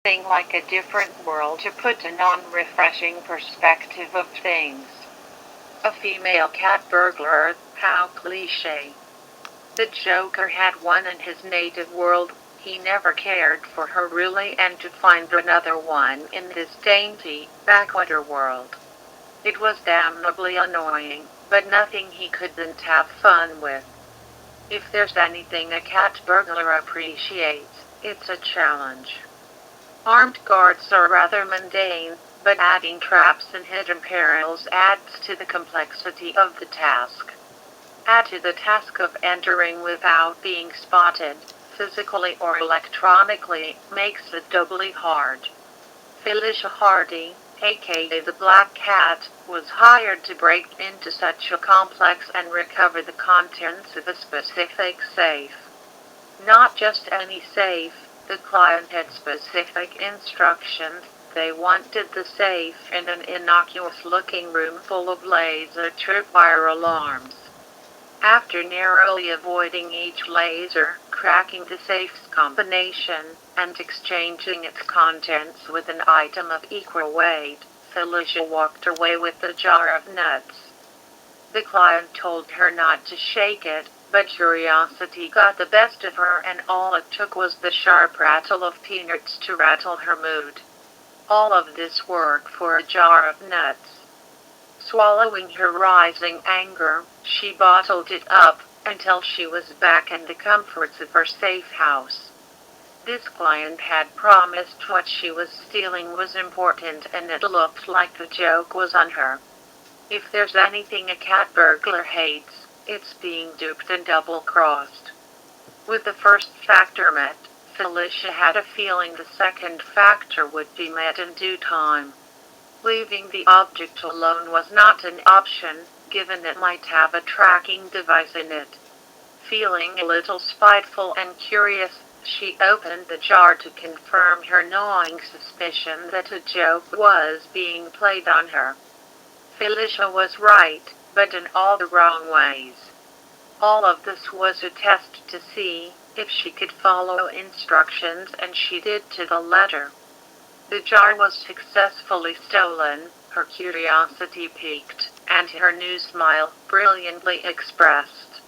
like a different world to put a non-refreshing perspective of things. A female cat burglar, how cliché. The Joker had one in his native world. He never cared for her really, and to find another one in this dainty, backwater world. It was damnably annoying, but nothing he couldn't have fun with. If there's anything a cat burglar appreciates, it's a challenge. Armed guards are rather mundane, but adding traps and hidden perils adds to the complexity of the task. Add to the task of entering without being spotted, physically or electronically, makes it doubly hard. Felicia Hardy, aka the Black Cat, was hired to break into such a complex and recover the contents of a specific safe. Not just any safe, the client had specific instructions. They wanted the safe in an innocuous-looking room full of laser tripwire alarms. After narrowly avoiding each laser, cracking the safe's combination, and exchanging its contents with an item of equal weight, Felicia walked away with the jar of nuts. The client told her not to shake it, but curiosity got the best of her, and all it took was the sharp rattle of peanuts to rattle her mood. All of this work for a jar of nuts. Swallowing her rising anger, she bottled it up until she was back in the comforts of her safe house. This client had promised what she was stealing was important, and it looked like the joke was on her. If there's anything a cat burglar hates, it's being duped and double-crossed. With the first factor met, Felicia had a feeling the second factor would be met in due time. Leaving the object alone was not an option, given it might have a tracking device in it. Feeling a little spiteful and curious, she opened the jar to confirm her gnawing suspicion that a joke was being played on her. Felicia was right, but in all the wrong ways. All of this was a test to see if she could follow instructions, and she did to the letter. The jar was successfully stolen, her curiosity piqued, and her new smile brilliantly expressed.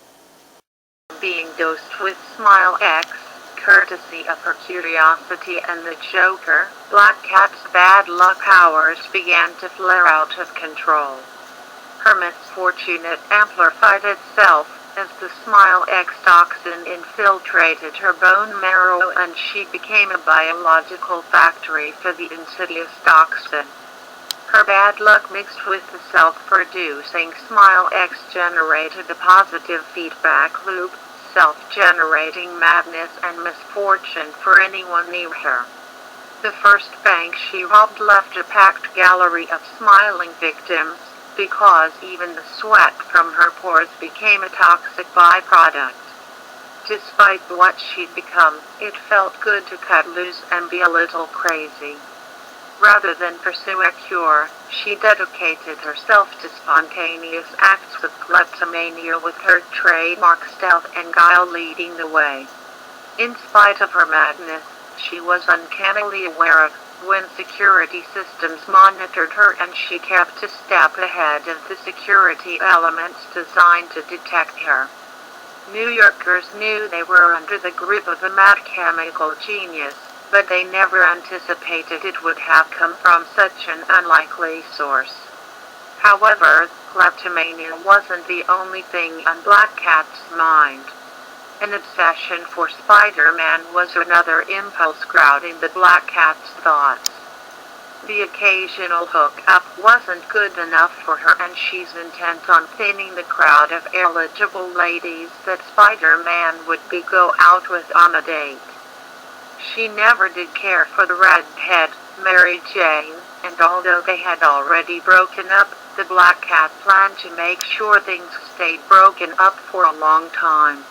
Being dosed with Smile X, courtesy of her curiosity and the Joker, Black Cat's bad luck powers began to flare out of control. Her misfortune amplified itself as the Smile X toxin infiltrated her bone marrow, and she became a biological factory for the insidious toxin. Her bad luck mixed with the self-producing Smile X generated a positive feedback loop, self-generating madness and misfortune for anyone near her. The first bank she robbed left a packed gallery of smiling victims, because even the sweat from her pores became a toxic byproduct. Despite what she'd become, it felt good to cut loose and be a little crazy. Rather than pursue a cure, she dedicated herself to spontaneous acts of kleptomania, with her trademark stealth and guile leading the way. In spite of her madness, she was uncannily aware of when security systems monitored her, and she kept a step ahead of the security elements designed to detect her. New Yorkers knew they were under the grip of a mad chemical genius, but they never anticipated it would have come from such an unlikely source. However, kleptomania wasn't the only thing on Black Cat's mind. An obsession for Spider-Man was another impulse crowding the Black Cat's thoughts. The occasional hookup wasn't good enough for her, and she's intent on thinning the crowd of eligible ladies that Spider-Man would go out with on a date. She never did care for the redhead, Mary Jane, and although they had already broken up, the Black Cat planned to make sure things stayed broken up for a long time.